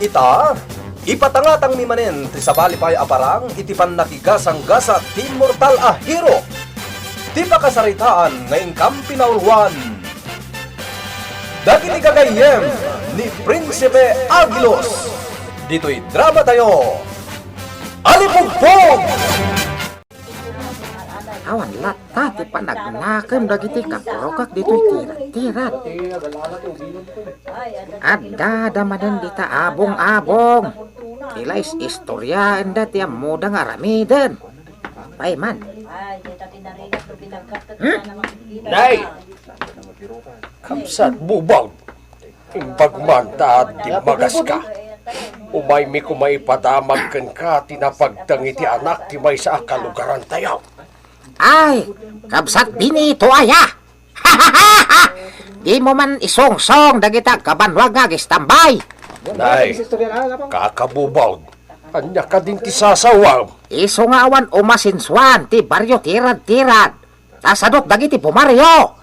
ita, ipatangatang mi manen ti sabali pay aparang iti pannakigasang gasa ti mortal a hero. Ti pakasaritaan nga ingkam pinauluan. Dagiti gagayem ni Prinsipe Agilos. Dito'y drama tayo. Alipugpog! Awan lata ti panagnakem dagiti kapurokak dito'y tirat-tirat. Adda damadan dita abong-abong. Kilais istorya enda ti amuda nga ramiden. Paiman. Nay! Kamsat bubag. Imbagmanta at magas ka. Umay mi kumaipadamag kan ka tinapagtangi ti anak ti may sa kalugaran tayo. Ay, kabsat binito aya. Di mo man isong-song dagita kabanwag nga gistambay. Nay, kakabubaw. Anya ka din ti sasawam. Iso nga awan umasinswan ti baryo tirad-tirad. Tasadot dagiti pumaryo.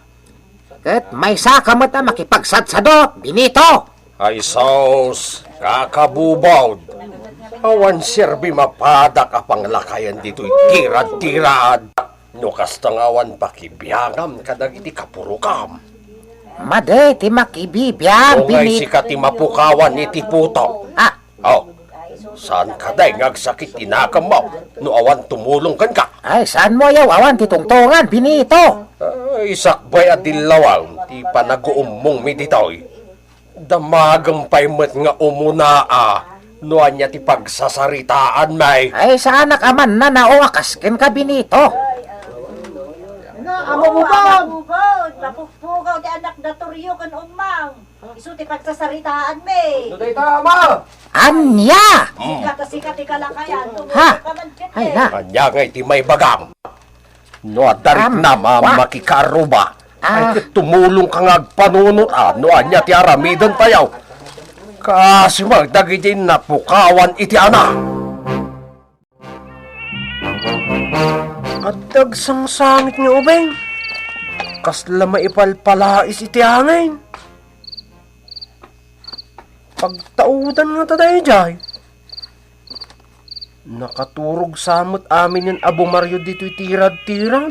Ket may sakamat na makipagsadsadot, binito. Ay sos, kakabubaw. Awan sirbi mapadak apang lakayan dito'y tirad-tirad. No kastangawan pakibiyangam kadagiti kapurukam. Made ti makibibiyang O ngay si kati mapukawan iti puto. Ah, Oh, saan ka day ngagsakit tinakam mo? No awan tumulong kan ka. ay saan mo yaw awan ti tungtongan, binito. Isakbay at dilawang ti panaguumong mi ditoy. Damagang paymet nga umunaa. No anya ti pagsasaritaan may. Ay sa anak aman na naowakas ken ka, binito. Amo bubog! Papukpukaw di anak datoryo kan umang. Isu ti pagsasaritaan me. Anya! Sikat na sikat ti kalakayan. Ha? Tumulong ka man kit Ay na. Anya ngay ti may bagam. No adarit na makikaruba. Ah. Ay tumulong ka nga agpanunot no anya ti aramidan tayaw. Kasi magdagiti napukawan iti ana. At dagsang sangit ni Ubeng. Kasla maipalpalais iti hangin. Pagtaudan nga taday jay. Nakaturog samot amin yung Abo Mario dito'y tirad-tirad.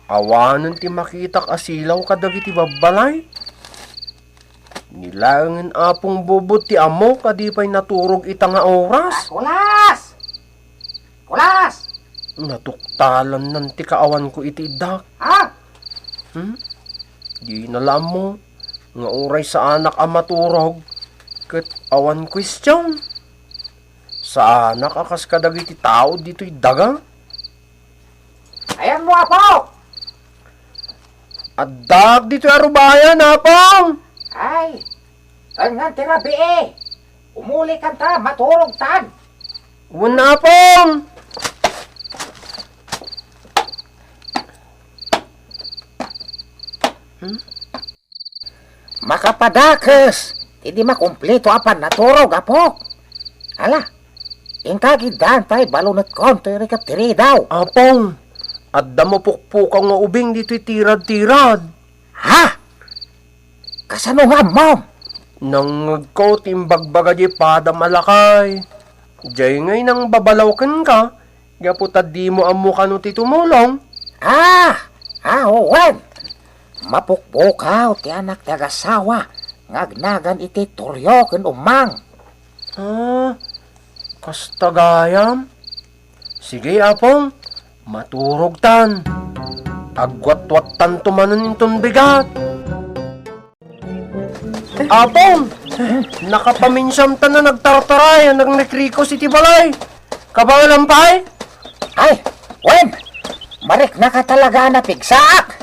Awanan ti makitak asilaw kadagiti babalay. Nilangin apong bubot ti amo kadipay naturog ita nga oras. Kulas! Kulas! Natuktalan nan ti kaawan ko iti dak. Ha? Di nalam mo nga oray sa anak ang maturog. Ket awan question. Sa anak akas kadagiti tao dito'y daga. Ayan mo, apo! Addag dito'y arubayan, apong! Ay, tangan tirabi eh. Umuli ka ta, maturog tan. Wala, apong! Makapadakes. Hindi makumpleto apan naturog, apo. Ala, ingkagidaan tayo balunot konto yung rekaptiri daw. Apong! Adda mo pukpukaw nga ubing dito'y tirad-tirad. Ha? Kasano nga, mom? Nang ko timbagbaga di pada malakay. Diyay ngay nang babalawkan ka. Gaputad di mo amo ka no ti tumulong. Owen. Mapukpukaw ti anak ti agasawa. Ngagnagan iti turyo ken umang. Kastagayam. Sige, apong. Maturog tan. Agwat-wat tan tumanon itong bigat. Apong! Nakapaminsyam tan na nagtartaray ang nagnekriko si Tibalay. Kabangalampay? Ay, Wen! Marik na ka talaga na pigsaak.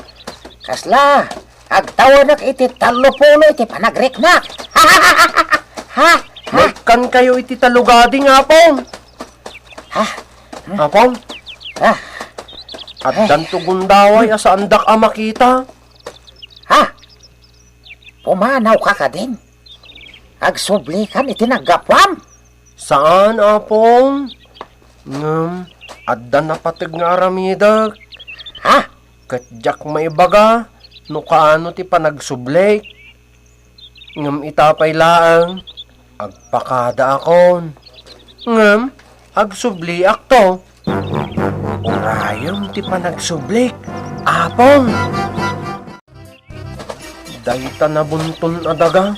Kasla, agtawanak iti talupulo iti panagriknak. Ha? Kan kayo iti talugading, apong. Apong? At dantugundaway asa andak a makita. Pumanaw ka din. Agsublikan iti naggapwam. Saan, apong? Adda na patag nga aramidag. Katjak may baga, no kaano ti panagsublik. Ngam itapay laang, agpakada akon. Ngam, agsubli akto. Urayom ti panagsublik, apong. Dayta na bunton adaga.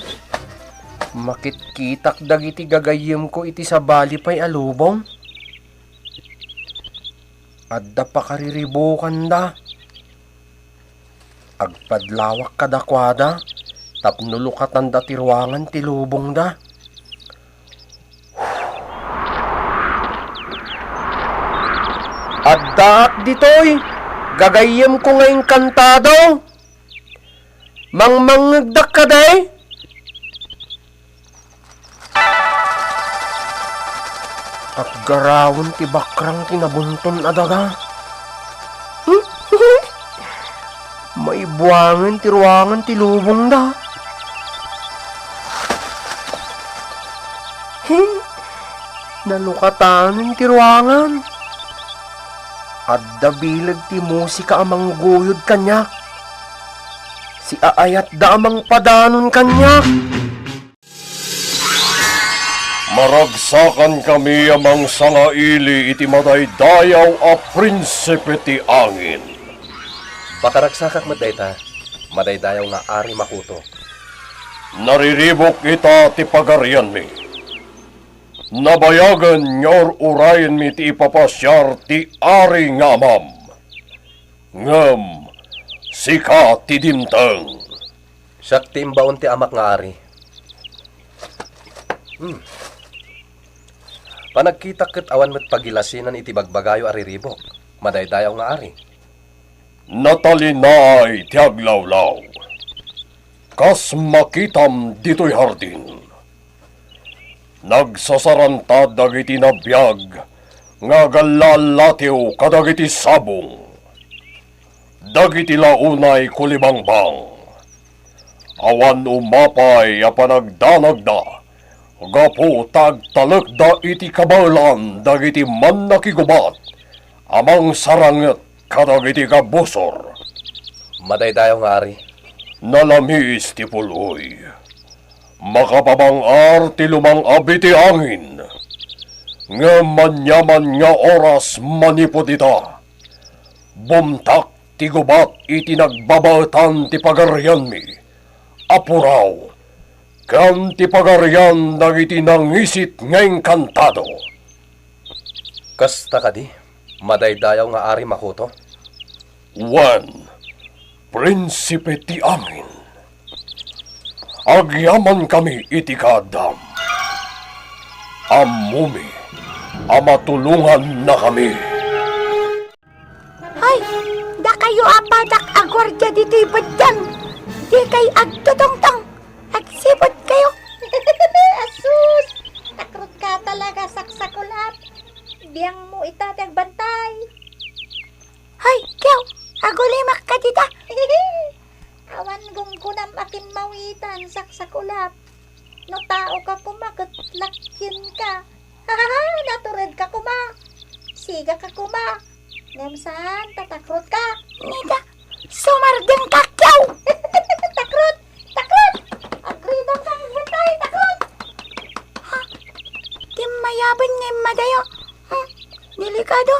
Makitkitak dagiti gagayem ko iti sa bali pa'y alubong. Adda pa kariribukan da. Agpadlawak kadakwada, tapnulukatan da tiruangan ti lubong da. Adda ditoy, gagayem ko ngayong kantado. Mangmangagdak ka day. Aggarawon ti bakrang tinabunton adaga. May buwangan ti ruangan ti lubong da. Nalukatanan ti ruangan. Adda bilag ti musika amang guyod kanya. Si aayat da amang padanon kanya. Maragsakan kami amang sangaili iti madaydayaw a prinsipe ti angin. Pakaragsakak madayta, madaydayaw nga Ari Makuto. Nariribok ita ti pagarian mi. Nabayagan nyor urayan mi ti ipapasyar ti Ari nga amam. Ngam, sika ti dimtang. Siyak ti imbaon ti amak nga Ari. Panagkita ket awan met pagilasinan iti bagbagayo ariribok, madaydayaw nga Ari. Natalinay ti aglawlaw. Kas makitam dito'y hardin. Nagsasarantad dagiti nabiyag, nga galalatiw kadagiti sabong. Dagiti launay kulibangbang. Awan umapay a panagdanagda, gapu tagtalagda iti kabalan dagiti man nakigubat, amang saranget kadagiti kabusor. Madaydayaw nga Ari. Nalamis ti puloy. Makapabangar ti lumang abi ti angin. Nga manyaman nga oras manipod ita. Bumtak ti gubat iti nagbabatan ti pagarian mi. Apuraw. Kan ti pagarian dagiti nangisit ngayong kantado. Kasta kadi, madaydayaw nga Ari Makuto. One, prinsipe ti angin. Agyaman kami iti kadam. Amumi, amatulungan na kami. Ay, da kayo apadak agwardya dito'y badyang. Di kay agtutong-tong. Agsipot kayo. Asus! Takrot ka talaga, saksakulap. Biyang mo itatag bantay. Ay, kyaw, agulimak ka dita. Awan gungkunam akin mawitan, saksakulap. No tao ka kumakot, lakyin ka. Natured ka kuma. Siga ka kuma. Nemsan, tatakrot ka. Nida, sumargan ka, kyaw. Takrot! Takrot! Agridang kang bantay, takrot! Timayaban ngayon madayo. Delikado.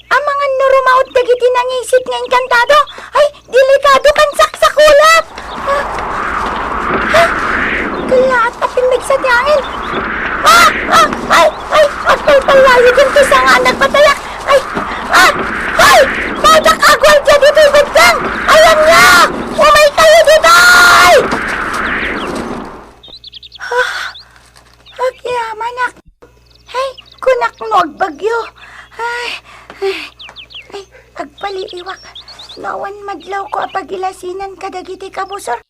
Ang mga nurumaot dagiti nangisit ngayon kantado. Ay, delikado kan saksakulap. Kaya at apindig sa tiyangin. At palayo din ko sa nga nagpatayak. Ay, badak agwal dyan dito'y badgang. Ayan nga, umay kayo dito. Agyaman Hey, kunak no agbagyo. Ay, agpaliiwak. Nawan madlaw ko apagilasinan kadagiti kabusor.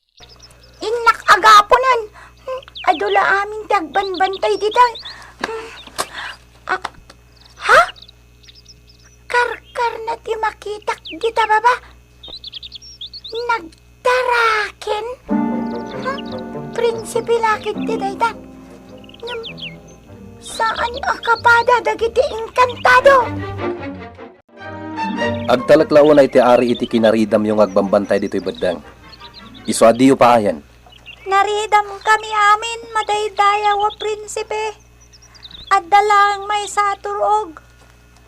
Inak agaponan. Adula amin tagbanbantay dito. Ha? Karkar na ti makitak dita baba. Nagtaraken? Prinsipe lakit ti dayta. Saan akapada dagiti inkantado? Agtalaklawan ay ti Ari iti kinaridam yung agbambantay dito'y badang. Iso adiyo pa ayan. Na Naridam kami amin, madaydaya wa prinsipe. At dalang may saturog.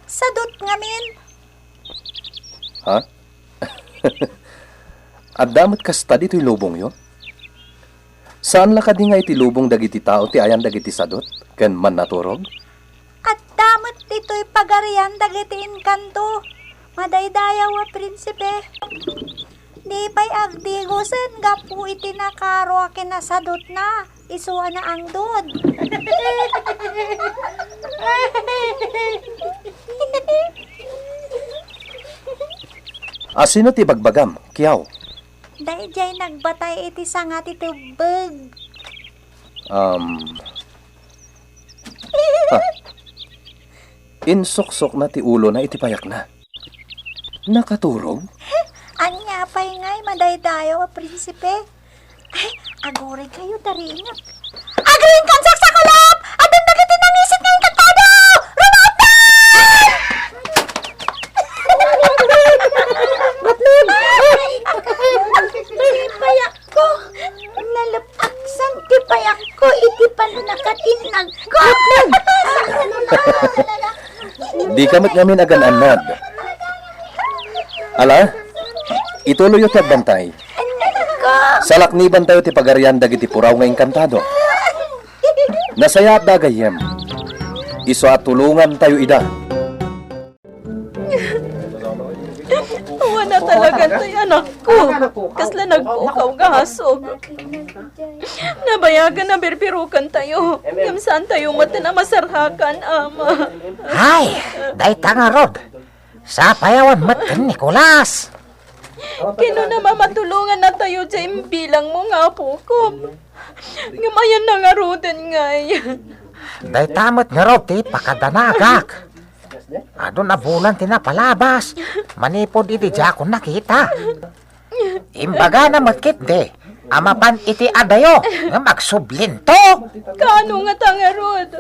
Sadot ngamin. Ha? At damat kasta dito'y lubong yo? Saan la ka di nga iti lubong dagiti tao ti ayan dagiti sadot? Ken man naturog? At damot dito'y pagarian dagiti inkanto. Madaydaya wa prinsipe. Di pa'y agdigusen gapu iti nakaro kinasadot na. Isuwa na ang dod. Sino ti bagbagam? Kiyaw? Dayjay nagbatay iti sanga ti tubig. Insuksok na ti ulo na iti payak na. Nakaturog? Anya pa'y nga'y madaydayo a prinsipe. Ay, agore kayo taringat. Agring kansak sa kulap! Adun nagiti nangisit ngayong kantado! Tipayak ko! Nalapaksan tipayak ko! Iti pala nakatinag ko! Di kamot ngamin agan-anad. Ala, ituloy ti agbantay. Salak ni bantayo ti pagarian dagiti puraw nga inkantado. Nasaya at dagayem. Iso at tulungan tayo ida. Uwa na talaga tayo anak ko. Kasla nagpukaw gasog. Nabayagan na birbirukan tayo. Kamsaan tayo mata na masarhakan, ama. Hay, day tangarod. Sa payawan matan Nicolas. Kino na mamatulungan na tayo dyan bilang mo nga po ko. Ngamayan na nga roden ngay. Day tamot nga rod ti pakadanagak. Ado na bulan tinapalabas. Manipod iti jakon nakita. Imbaga na matkit de. Amapan iti adayo nga magsublinto. Kano nga tangarod?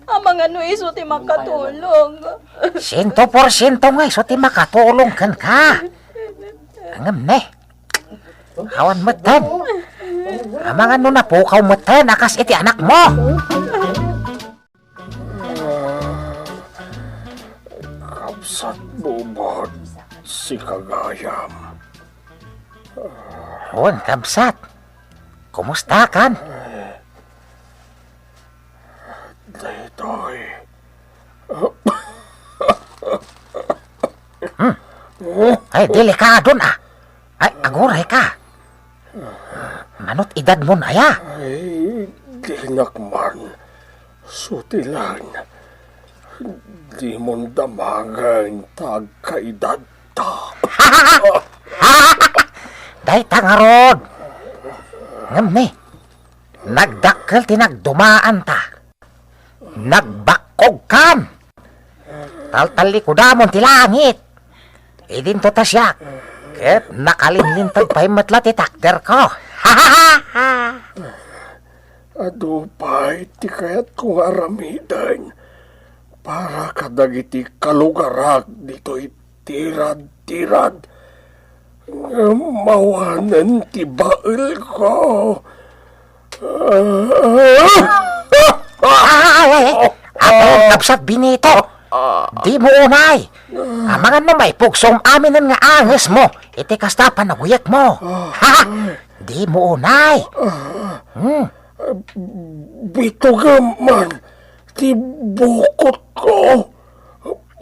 Amang ano iso ti makatulong. 100% nga iso ti makatulong kan ka. Angam ne. Hawan matan. Amang ano na pukaw matan akas iti anak mo. Kapsat bubod si Kagayam. Huwag kamsat. Kumusta kan? Ditoy. Ay, delikado na. Ay, aguray ka. Manot edad mo na ya. Ay, dinakman. Sutilan. Di mong damagan tagkaedad ta. Day tangarod. Ngam ni. Nagdakkel tinagdumaan ta. Nagbakog kan. Taltalikudamon ti langit. Idin to tasyak. Ket nakalinlintag pa'y matla ti takder ko. Adupay ti kayat kong aramidan. Para kadagiti kalugarag dito'y tirad-tirad. Mawanan ti bael ko. Ako kapsat binito. Di mo unay. Amangan na may pugsong aminan nga anges mo. Iti kasta panaguyat mo. Di mo unay. Bitugaman ti bukot ko.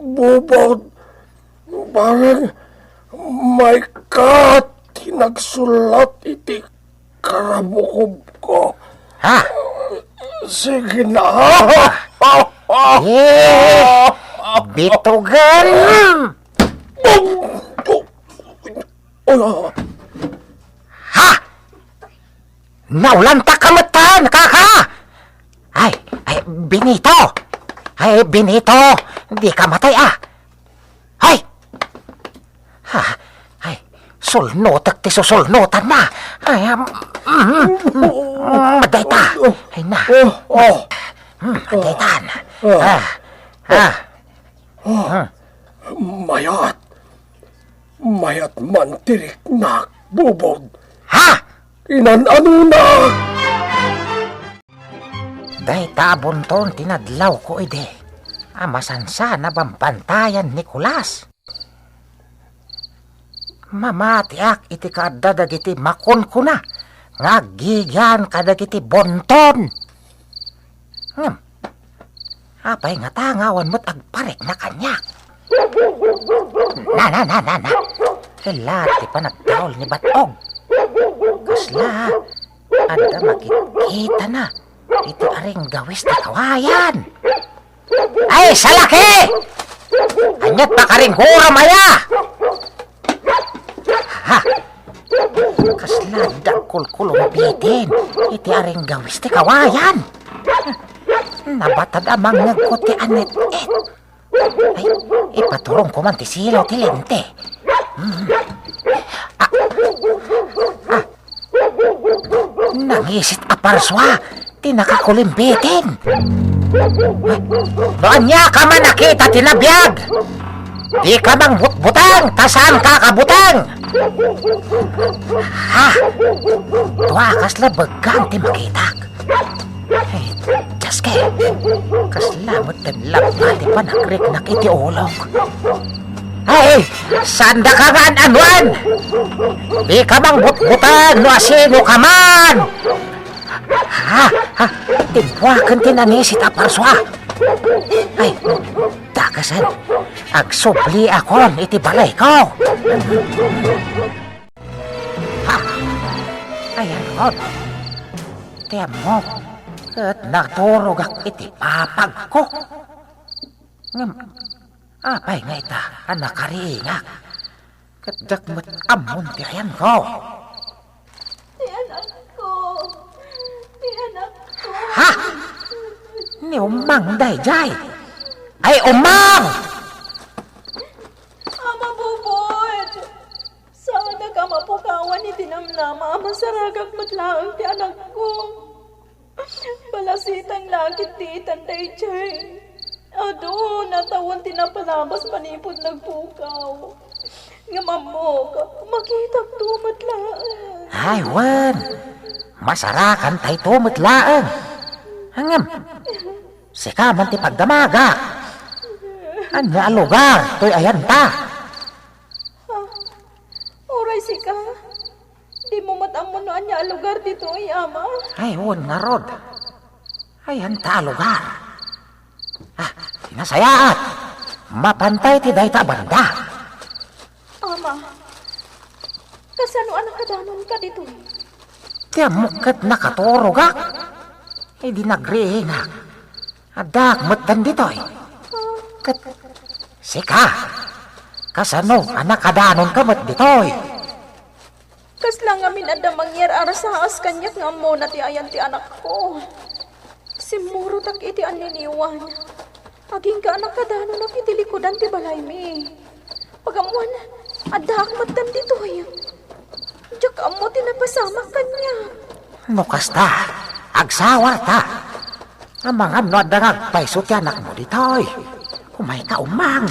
Bubod. Parang may kat nagsulat iti karabukob ko. Ha? Sige na. Bitugan. Ha? Naulanta kamatan, kaka. Ay, Benito. Ay, Benito. Di ka matay Ay. Ha? Ay, sulnotak ti susulnotan na. Ay, madayta. Ay na. Madaytan. Mayat man tirik na bubod. Ha? Inan ano na. Day tabon ton tinadlaw ko ide. Amasansa na bambantayan Nicolas. Mamatiak iti kaada dagiti makon ko na. Ngagigyan kadagiti bonton. Apay nga tangawan mo't agparek na kanya. Na. Kelati pa nagtaol ni Batog. Kasla, ada makikita na. Iti aring gawis na kawayan. Ay, salaki! Anyat pa ka rin hura maya! Ha! Kasla, dakulkulong bitin. Iti aring gawis na kawayan. Nabatad amang ngagkot ti anet-et. Ay, ipaturong ko man ti silaw ti lente. Nangisit aparswa, ti nakakulimbitin. Noon niya ka man nakita tinabiyag. Di ka mang butang, tasaan ka kabutang. Ha, tuwakas la bagang ti makitak. Ay, Jaske, kaslamot din lang pati pa nakrik iti ulog. Ay, sanda ka nga anuan! Di ka mang butbutan no asino ka man! Ha, tibuakan tinanisit aparswa. Ay, dakasan, agsubli akon iti balay ko. Ha, ayan ron. Tiyan mo, at naturog ak iti papag ko. Apay nga ita, anak kariingak. Kadyak mo't amon ti ayan ko. Ti anak ko. Ha? Ni umang dayjay. Ay, umang! Ama bubod. Sana ka mapukawan ni tinamnama. Ama saragak matlaang ti anak ko. Balasitang langit ti tanday jay. Ado, natawan tinapalabas panipod nagpukaw. Nga mamo ka, makita tumatlaan. Ay, wan. Masarakan tay tumatlaan. Hangam. Sika man ti pagdamaga. Anya lugar, to'y ayan ta. Oray sika. Di mo matamon no anya lugar dito ay ama. Ay, wan nga rod. Ayan ta lugar. Sinasayaat. Mapantay ti dayta banda. Ama, kasano anak kadanon ka dito? Tiyamukat nakaturog ak. Ay di nagriingak. Adak matan ditoy. Kat, sika. Kasano anak kadanon ka mat ditoy. Kaslang amin ada mangyar arasaas kanyak nga mo na ti ayan ti anak ko. Simuro tak iti aniniwan. Aging ka anak kadano na iti likodan ti balay mi. Pagamuan, adak matan ditoy. Diyak amo tinapasamak kanya. Nukas ta. Agsawar ta. Amangam no adangag paiso ti anak mo ditoy. Kumay ka umang.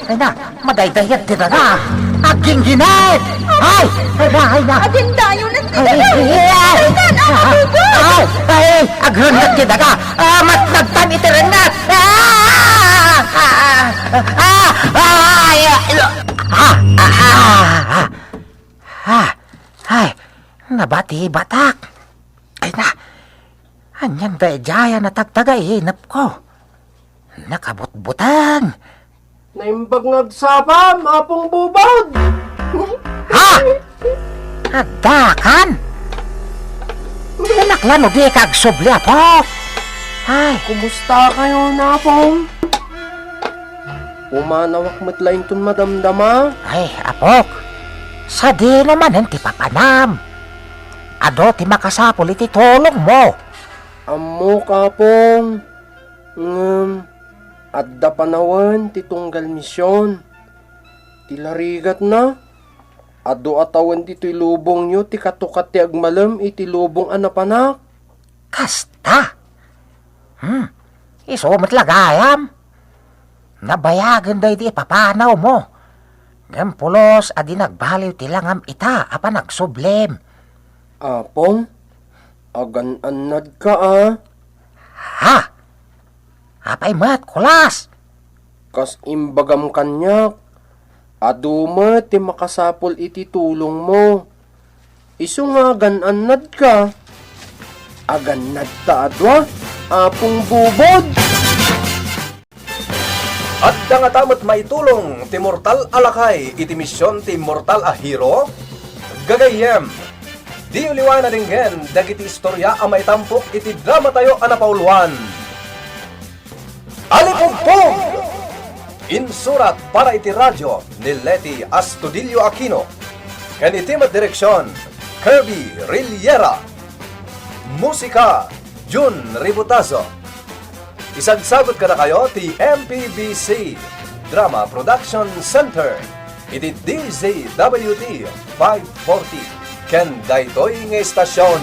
Ay na, madaydayan ti na. Aging ginad. Ay na. Adin dayo na ti Ay, agrenat ti daga. Mat nagtan iti renat. Ay, nabati batak. Ay na, anyan dayjaya na tagtagay hinap ko. Nakabutbutang. Naimbag ngagsapam, apong bubod. Ha? Adakan? Naklano di kagsubli po. Ay, Kumusta kayo na, apong? Umanawak matlaing tun madamdama. ay, apok. Sa di naman ti papanam. Ado ti makasapol iti tulong mo. Amo kapong. Adda panawan ti tunggal misyon. Tilarigat na. Ado atawan dito'y lubong nyo ti katukat ti agmalam iti lubong anapanak. Kasta. Isumat lagayam. Nabayagan day di papanaw mo. Gampulos adi nagbaliw ti langam ita apa nagsublem. Apong? Agan-anad ka ah. Ha? Apay mat, kulas. Kas imbagam kanyak. Aduma ti makasapol iti tulong mo. Isu nga agan-anad ka. Aganad ta adwa. Apong bubod. At nga tamot maitulong ti mortal alakay iti misyon ti mortal a hero, gagayem. Di uliwan na ringen dagiti istorya ang maitampok iti drama tayo anapauluan. Alipugpog! Insurat para iti radyo ni Leti Astudillo Aquino. Kan iti direksyon Kirby Rillera. Musika Jun Ributazo. Isagsagot ka na kayo ti MPBC Drama Production Center. Iti DZWT 540 ken daytoy nga estasyon.